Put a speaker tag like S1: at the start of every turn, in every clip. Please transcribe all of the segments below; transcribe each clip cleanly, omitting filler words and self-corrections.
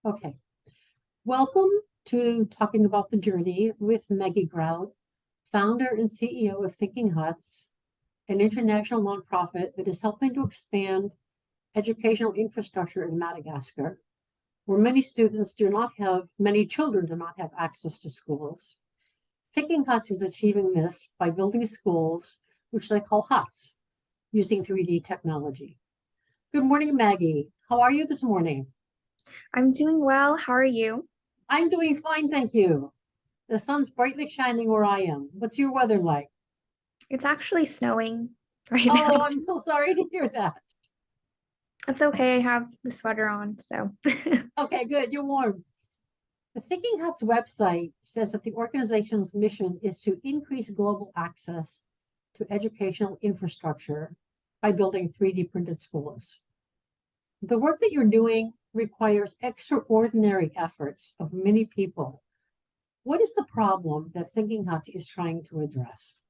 S1: Okay. Welcome to Talking About the Journey with Maggie Grout, founder and CEO of Thinking Huts, an international nonprofit that is helping to expand educational infrastructure in Madagascar, where many children do not have access to schools. Thinking Huts is achieving this by building schools, which they call huts, using 3D technology. Good morning, Maggie. How are you this morning?
S2: I'm doing well. How are you?
S1: I'm doing fine, thank you. The sun's brightly shining where I am. What's your weather like?
S2: It's actually snowing right
S1: Oh,
S2: now.
S1: I'm so sorry to hear that.
S2: It's okay. I have the sweater on, so.
S1: Okay, good. You're warm. The Thinking Hats website says that the organization's mission is to increase global access to educational infrastructure by building 3D printed schools. The work that you're doing requires extraordinary efforts of many people. What is the problem that Thinking Huts is trying to address?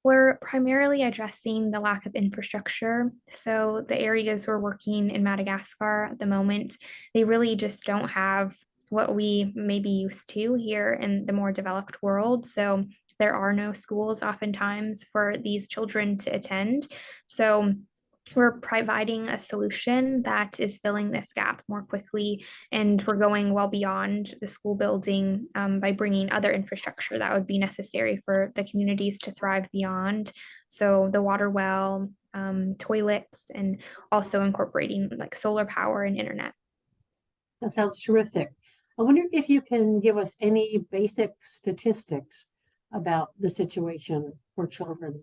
S2: We're primarily addressing the lack of infrastructure. So, the areas we're working in Madagascar at the moment, they really just don't have what we may be used to here in the more developed world. So, there are no schools oftentimes for these children to attend. So, we're providing a solution that is filling this gap more quickly, and we're going well beyond the school building by bringing other infrastructure that would be necessary for the communities to thrive beyond. So the water well, toilets, and also incorporating like solar power and internet.
S1: That sounds terrific. I wonder if you can give us any basic statistics about the situation for children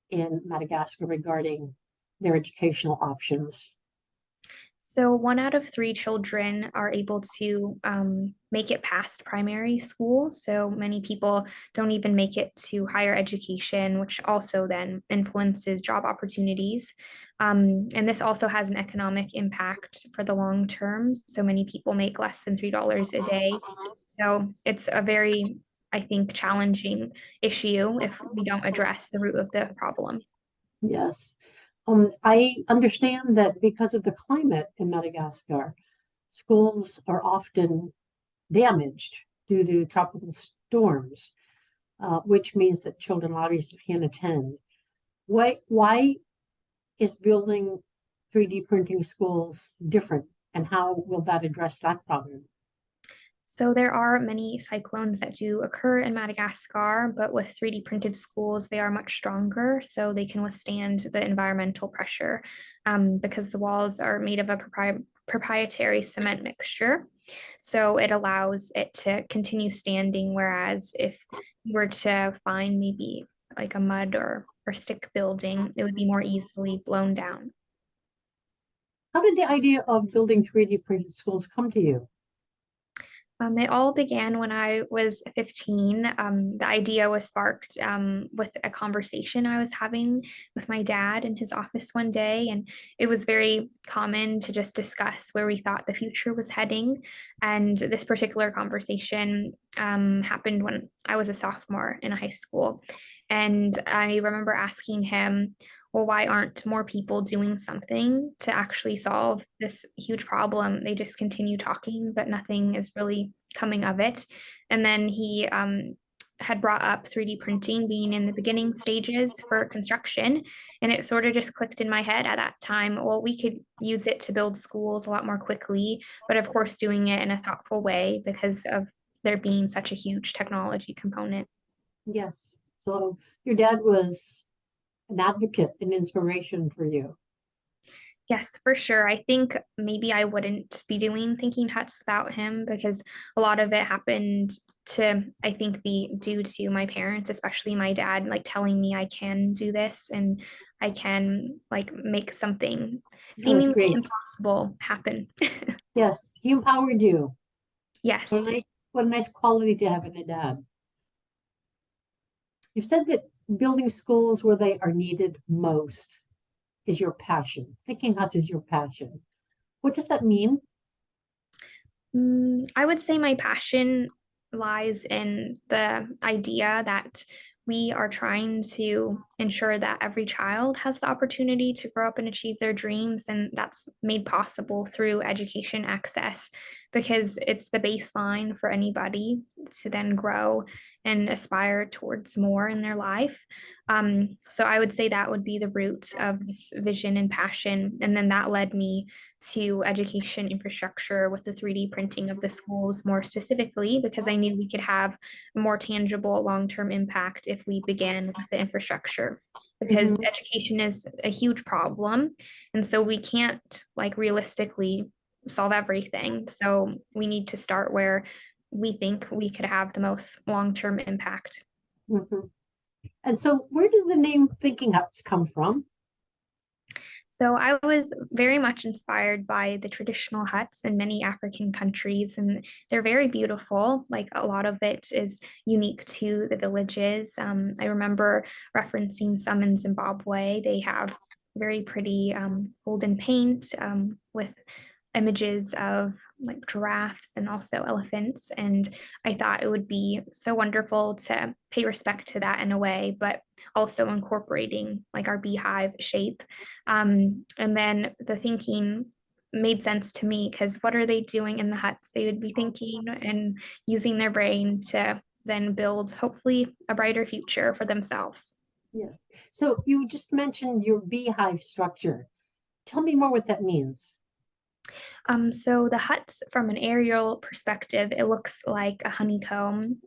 S1: in Madagascar regarding their educational options.
S2: So, 1 out of 3 children are able to make it past primary school. So, many people don't even make it to higher education, which also then influences job opportunities. And this also has an economic impact for the long term. So, many people make less than $3 a day. So, it's a very, I think, challenging issue if we don't address the root of the problem.
S1: Yes. I understand that because of the climate in Madagascar, schools are often damaged due to tropical storms, which means that children obviously can't attend. Why is building 3D printing schools different, and how will that address that problem?
S2: So there are many cyclones that do occur in Madagascar, but with 3D printed schools, they are much stronger, so they can withstand the environmental pressure because the walls are made of a proprietary cement mixture. So it allows it to continue standing, whereas if you were to find maybe like a mud or stick building, it would be more easily blown down.
S1: How did the idea of building 3D printed schools come to you?
S2: It all began when I was 15. The idea was sparked with a conversation I was having with my dad in his office one day. And it was very common to just discuss where we thought the future was heading. And this particular conversation happened when I was a sophomore in high school. And I remember asking him, well, why aren't more people doing something to actually solve this huge problem? They just continue talking, but nothing is really coming of it. And then he had brought up 3D printing being in the beginning stages for construction. And it sort of just clicked in my head at that time. Well, we could use it to build schools a lot more quickly, but of course, doing it in a thoughtful way because of there being such a huge technology component.
S1: Yes. So your dad was an advocate and inspiration for you.
S2: Yes, for sure. I think maybe I wouldn't be doing Thinking Huts without him because a lot of it happened to, I think, be due to my parents, especially my dad, like telling me I can do this and I can like make something
S1: That was
S2: seemingly
S1: great.
S2: impossible happen.
S1: Yes, he empowered you. What
S2: Yes.
S1: a nice quality to have in a dad. You said that building schools where they are needed most is your passion. Thinking huts is your passion. What does that mean?
S2: I would say my passion lies in the idea that we are trying to ensure that every child has the opportunity to grow up and achieve their dreams. And that's made possible through education access because it's the baseline for anybody to then grow and aspire towards more in their life. So I would say that would be the root of this vision and passion. And then that led me to education infrastructure with the 3D printing of the schools more specifically, because I knew we could have a more tangible long-term impact if we began with the infrastructure. Because
S1: Mhm.
S2: education is a huge problem. And so we can't like realistically solve everything. So we need to start where we think we could have the most long-term impact.
S1: Mhm. And so where did the name Thinking Huts come from?
S2: So I was very much inspired by the traditional huts in many African countries, and they're very beautiful. Like a lot of it is unique to the villages. I remember referencing some in Zimbabwe. They have very pretty golden paint with images of like giraffes and also elephants. And I thought it would be so wonderful to pay respect to that in a way, but also incorporating like our beehive shape. And then the thinking made sense to me because what are they doing in the huts? They would be thinking and using their brain to then build hopefully a brighter future for themselves.
S1: Yes. So you just mentioned your beehive structure. Tell me more what that means.
S2: So the huts from an aerial perspective, it looks like a honeycomb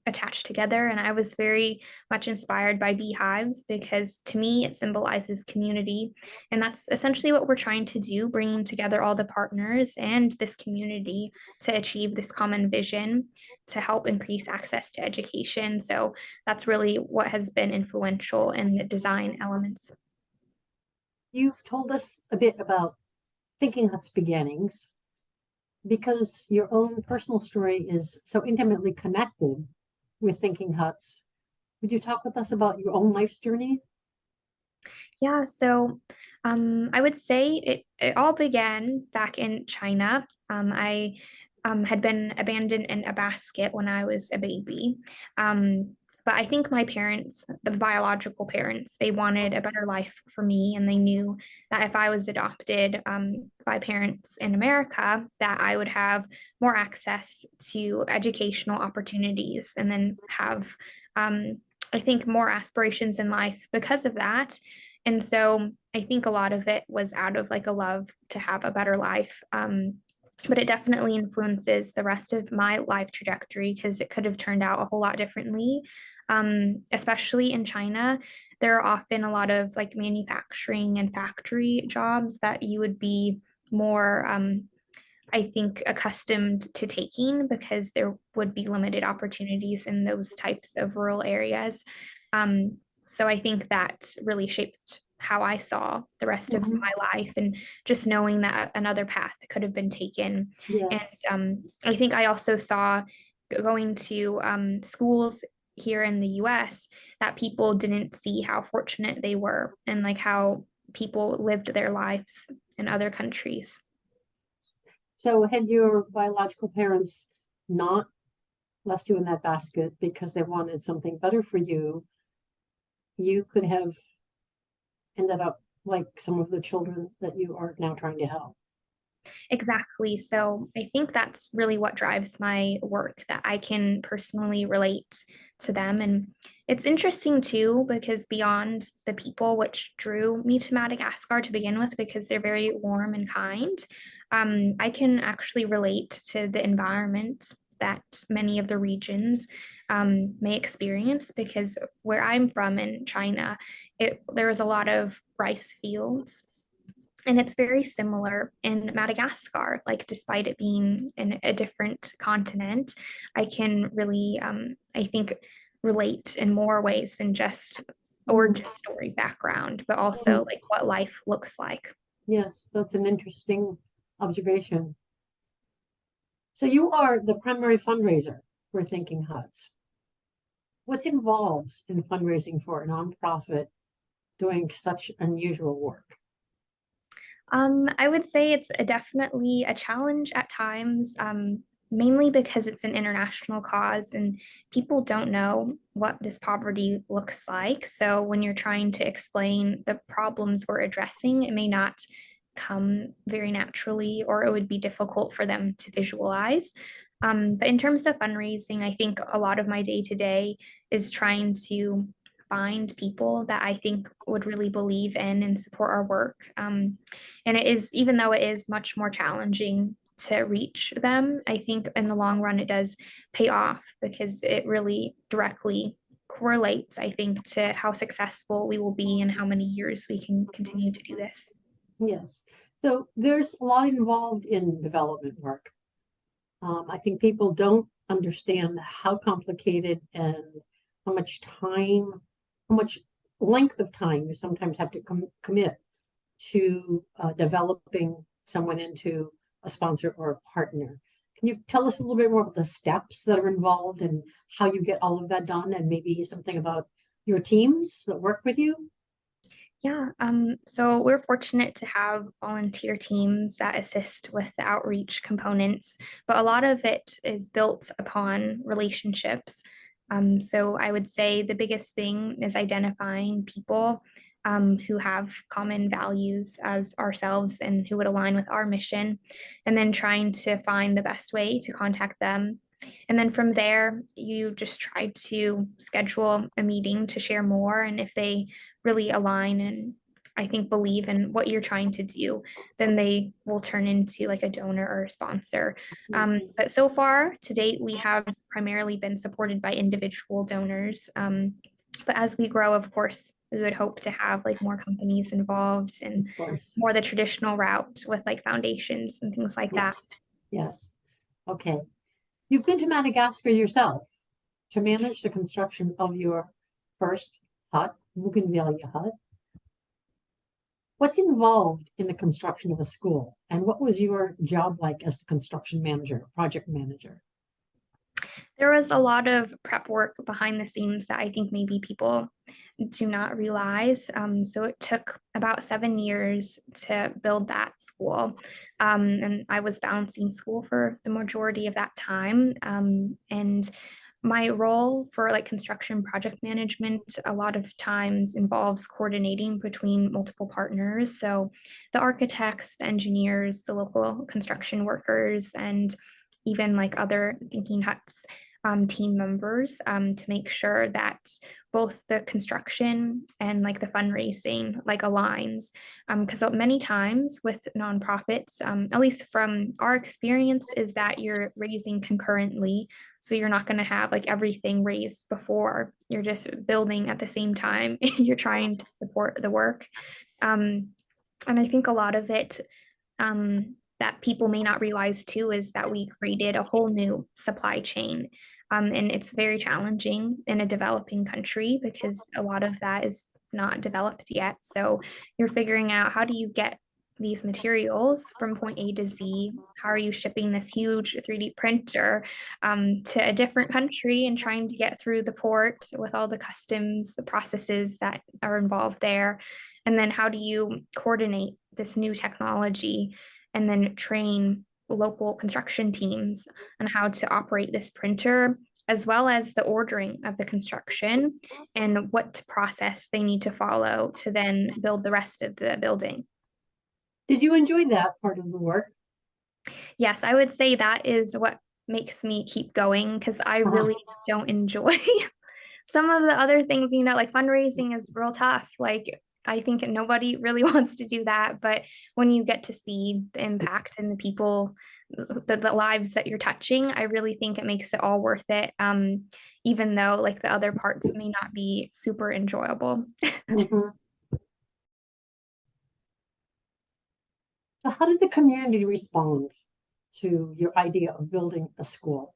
S2: attached together. And I was very much inspired by beehives because to me, it symbolizes community. And that's essentially what we're trying to do, bringing together all the partners and this community to achieve this common vision to help increase access to education. So that's really what has been influential in the design elements.
S1: You've told us a bit about Thinking Hut's beginnings because your own personal story is so intimately connected with Thinking Huts. Would you talk with us about your own life's journey?
S2: Yeah, so I would say it all began back in China. I had been abandoned in a basket when I was a baby. But I think my parents, the biological parents, they wanted a better life for me, and they knew that if I was adopted by parents in America, that I would have more access to educational opportunities and then have, I think, more aspirations in life because of that. And so I think a lot of it was out of like a love to have a better life. But it definitely influences the rest of my life trajectory because it could have turned out a whole lot differently. Especially in China, there are often a lot of like manufacturing and factory jobs that you would be more, I think, accustomed to taking because there would be limited opportunities in those types of rural areas. Um, so I think that really shaped how I saw the rest of
S1: Mhm.
S2: my life and just knowing that another path could have been taken.
S1: Yeah.
S2: And I think I also saw going to schools here in the US that people didn't see how fortunate they were and like how people lived their lives in other countries.
S1: So had your biological parents not left you in that basket because they wanted something better for you, you could have ended up like some of the children that you are now trying to help.
S2: Exactly. So I think that's really what drives my work, that I can personally relate to them. And it's interesting too, because beyond the people which drew me to Madagascar to begin with, because they're very warm and kind, I can actually relate to the environment that many of the regions may experience because where I'm from in China, there was a lot of rice fields and it's very similar in Madagascar. Like, despite it being in a different continent, I can really, I think, relate in more ways than just
S1: Mm.
S2: origin story background, but also
S1: Mm.
S2: like what life looks like.
S1: Yes, that's an interesting observation. So you are the primary fundraiser for Thinking Huts. What's involved in fundraising for a nonprofit doing such unusual work?
S2: I would say it's definitely a challenge at times. mainly because it's an international cause and people don't know what this poverty looks like. So when you're trying to explain the problems we're addressing, it may not come very naturally or it would be difficult for them to visualize. But in terms of fundraising, I think a lot of my day to day is trying to find people that I think would really believe in and support our work. And it is, even though it is much more challenging to reach them, I think in the long run it does pay off because it really directly correlates, I think, to how successful we will be and how many years we can continue to do this.
S1: Yes. So there's a lot involved in development work. I think people don't understand how complicated and how much time, how much length of time you sometimes have to commit to developing someone into a sponsor or a partner. Can you tell us a little bit more about the steps that are involved and how you get all of that done, and maybe something about your teams that work with you?
S2: Yeah, so we're fortunate to have volunteer teams that assist with the outreach components, but a lot of it is built upon relationships. So I would say the biggest thing is identifying people who have common values as ourselves and who would align with our mission, and then trying to find the best way to contact them. And then from there, you just try to schedule a meeting to share more. And if they really align and I think believe in what you're trying to do, then they will turn into like a donor or a sponsor. But so far to date, we have primarily been supported by individual donors. But as we grow, of course, we would hope to have like more companies involved and
S1: Of course.
S2: more the traditional route with like foundations and things like that.
S1: Yes. Yes. Okay. You've been to Madagascar yourself to manage the construction of your first hut, Bougainvillea hut. What's involved in the construction of a school, and what was your job like as the construction manager, project manager?
S2: There was a lot of prep work behind the scenes that I think maybe people do not realize. So it took about 7 years to build that school. And I was balancing school for the majority of that time. And my role for like construction project management a lot of times involves coordinating between multiple partners. So the architects, the engineers, the local construction workers, and even like other thinking huts team members to make sure that both the construction and like the fundraising like aligns because many times with nonprofits at least from our experience is that you're raising concurrently, so you're not going to have like everything raised before you're just building at the same time. You're trying to support the work, um, and I think a lot of it that people may not realize too is that we created a whole new supply chain. And it's very challenging in a developing country because a lot of that is not developed yet. So you're figuring out how do you get these materials from point A to Z? How are you shipping this huge 3D printer to a different country and trying to get through the port with all the customs, the processes that are involved there? And then how do you coordinate this new technology and then train local construction teams on how to operate this printer, as well as the ordering of the construction and what process they need to follow to then build the rest of the building.
S1: Did you enjoy that part of the work?
S2: Yes, I would say that is what makes me keep going because I
S1: Uh-huh.
S2: really don't enjoy some of the other things, like fundraising is real tough. Like, I think nobody really wants to do that. But when you get to see the impact and the people, the lives that you're touching, I really think it makes it all worth it. Even though like the other parts may not be super enjoyable.
S1: Mhm. So how did the community respond to your idea of building a school?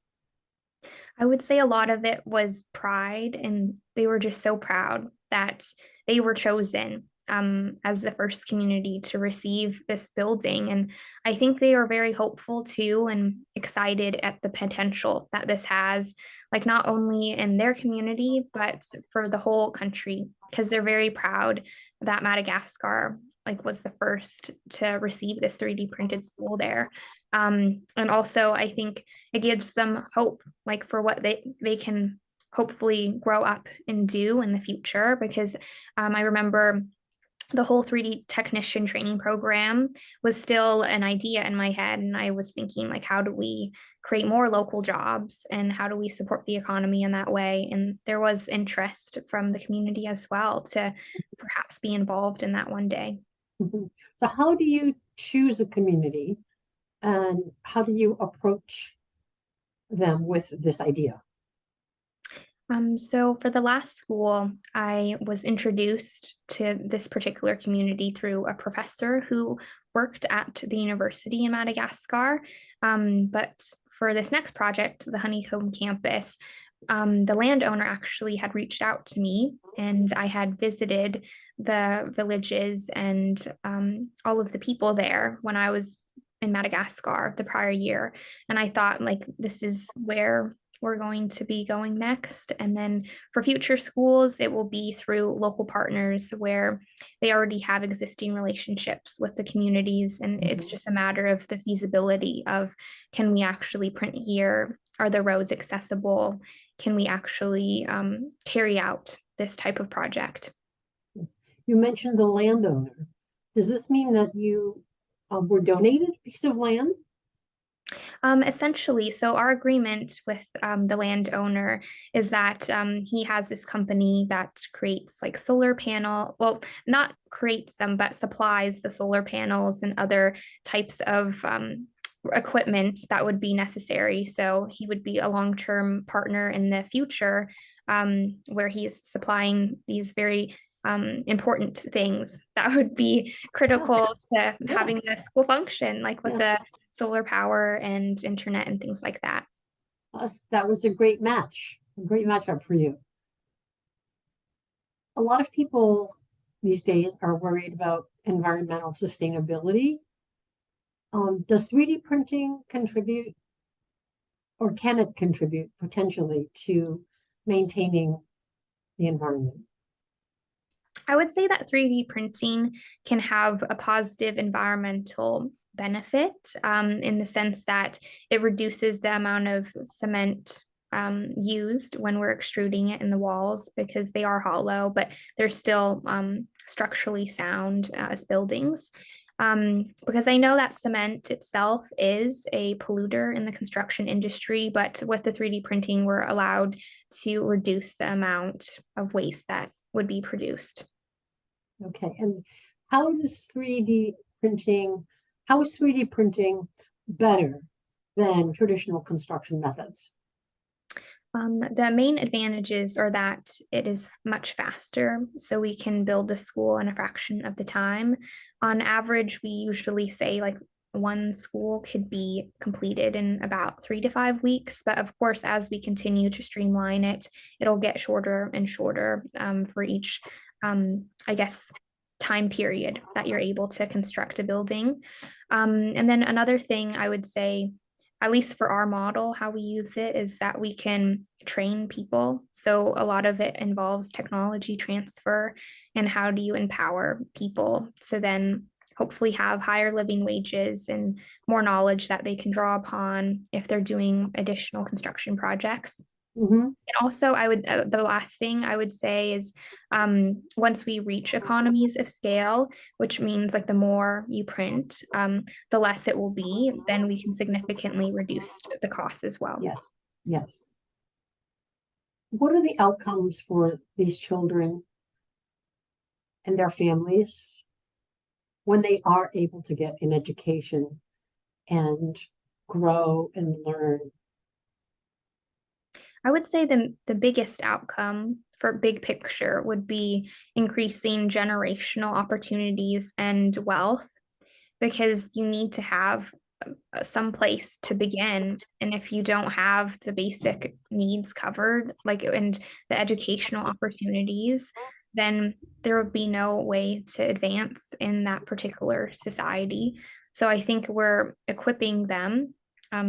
S2: I would say a lot of it was pride, and they were just so proud that they were chosen as the first community to receive this building. And I think they are very hopeful too and excited at the potential that this has, like not only in their community, but for the whole country, because they're very proud that Madagascar like was the first to receive this 3D printed school there. And also I think it gives them hope, like for what they can hopefully grow up and do in the future. Because I remember the whole 3D technician training program was still an idea in my head. And I was thinking, like, how do we create more local jobs and how do we support the economy in that way? And there was interest from the community as well to perhaps be involved in that one day.
S1: Mhm. So how do you choose a community and how do you approach them with this idea?
S2: So for the last school, I was introduced to this particular community through a professor who worked at the university in Madagascar. But for this next project, the Honeycomb campus, the landowner actually had reached out to me, and I had visited the villages and all of the people there when I was in Madagascar the prior year. And I thought, like, this is where we're going to be going next. And then for future schools, it will be through local partners where they already have existing relationships with the communities. And it's
S1: Mhm.
S2: just a matter of the feasibility of, can we actually print here? Are the roads accessible? Can we actually carry out this type of project?
S1: You mentioned the landowner. Does this mean that you were donated a piece of land?
S2: Essentially, so our agreement with the landowner is that he has this company that creates like solar panel, well, not creates them, but supplies the solar panels and other types of equipment that would be necessary. So he would be a long-term partner in the future, where he's supplying these very important things that would be
S1: Ah,
S2: critical to having
S1: yes,
S2: the school function, like with the
S1: yes.
S2: solar power and internet and things like that.
S1: That was a great match, a great matchup for you. A lot of people these days are worried about environmental sustainability. Does 3D printing contribute, or can it contribute potentially to maintaining the environment?
S2: I would say that 3D printing can have a positive environmental benefit, in the sense that it reduces the amount of cement used when we're extruding it in the walls, because they are hollow, but they're still structurally sound as buildings. Because I know that cement itself is a polluter in the construction industry, but with the 3D printing, we're allowed to reduce the amount of waste that would be produced.
S1: Okay, and how does 3D printing, how is 3D printing better than traditional construction methods?
S2: The main advantages are that it is much faster, so we can build the school in a fraction of the time. On average, we usually say like one school could be completed in about 3 to 5 weeks. But of course, as we continue to streamline it, it'll get shorter and shorter for each, I guess, time period that you're able to construct a building. And then another thing I would say, at least for our model, how we use it is that we can train people. So a lot of it involves technology transfer, and how do you empower people to then hopefully have higher living wages and more knowledge that they can draw upon if they're doing additional construction projects.
S1: Hmm.
S2: And also, the last thing I would say is, once we reach economies of scale, which means like the more you print, the less it will be, then we can significantly reduce the cost as well.
S1: Yes, yes. What are the outcomes for these children and their families when they are able to get an education and grow and learn?
S2: I would say the biggest outcome for big picture would be increasing generational opportunities and wealth, because you need to have some place to begin. And if you don't have the basic needs covered, like, and the educational opportunities, then there would be no way to advance in that particular society. So I think we're equipping them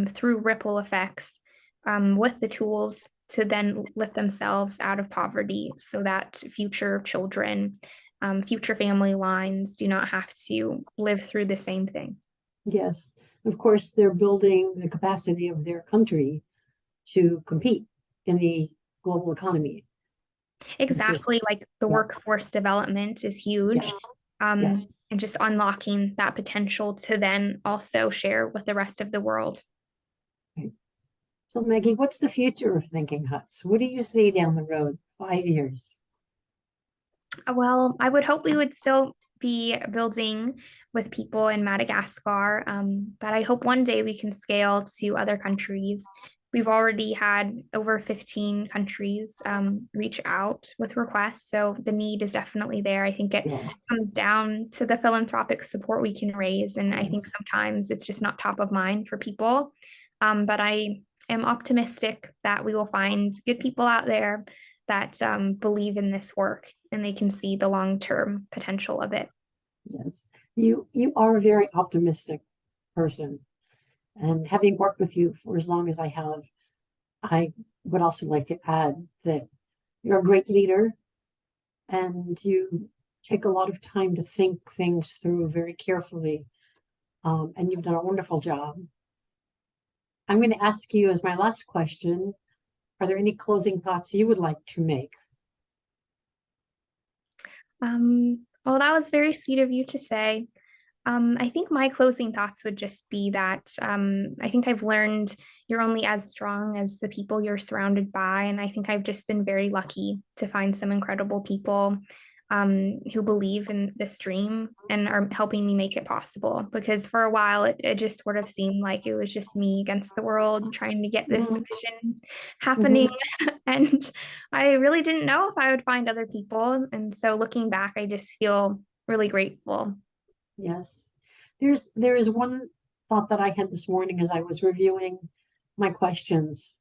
S2: through ripple effects, with the tools to then lift themselves out of poverty so that future children future family lines do not have to live through the same thing.
S1: Yes. Of course, they're building the capacity of their country to compete in the global economy, which is,
S2: Exactly, like the
S1: yes,
S2: workforce development is huge.
S1: yes, yes.
S2: And just unlocking that potential to then also share with the rest of the world.
S1: Okay. So Maggie, what's the future of Thinking Huts? What do you see down the road, 5 years?
S2: Well, I would hope we would still be building with people in Madagascar, but I hope one day we can scale to other countries. We've already had over 15 countries reach out with requests, so the need is definitely there. I think it
S1: Yes,
S2: comes down to the philanthropic support we can raise, and I think
S1: yes,
S2: sometimes it's just not top of mind for people. But I am optimistic that we will find good people out there that believe in this work and they can see the long-term potential of it.
S1: yes. You are a very optimistic person. And having worked with you for as long as I have, I would also like to add that you're a great leader and you take a lot of time to think things through very carefully. And you've done a wonderful job. I'm going to ask you as my last question, are there any closing thoughts you would like to make?
S2: Well, that was very sweet of you to say. I think my closing thoughts would just be that I think I've learned you're only as strong as the people you're surrounded by. And I think I've just been very lucky to find some incredible people who believe in this dream and are helping me make it possible. Because for a while, it just sort of seemed like it was just me against the world trying to get this
S1: Mhm,
S2: vision happening.
S1: mhm.
S2: And I really didn't know if I would find other people. And so looking back, I just feel really grateful.
S1: Yes. There is one thought that I had this morning as I was reviewing my questions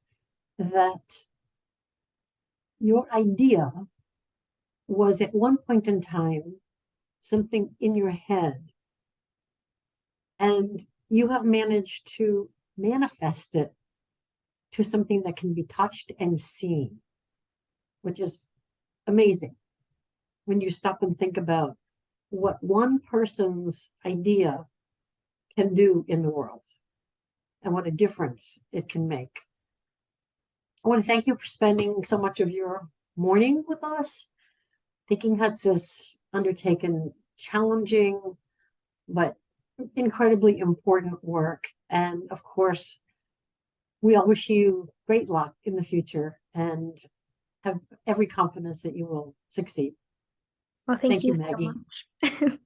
S1: that your idea was at one point in time something in your head, and you have managed to manifest it to something that can be touched and seen, which is amazing when you stop and think about what one person's idea can do in the world and what a difference it can make. I want to thank you for spending so much of your morning with us. Thinking Huts has undertaken challenging but incredibly important work. And of course, we all wish you great luck in the future and have every confidence that you will succeed.
S2: Well, thank
S1: Thank
S2: you
S1: you,
S2: so
S1: Maggie.
S2: much.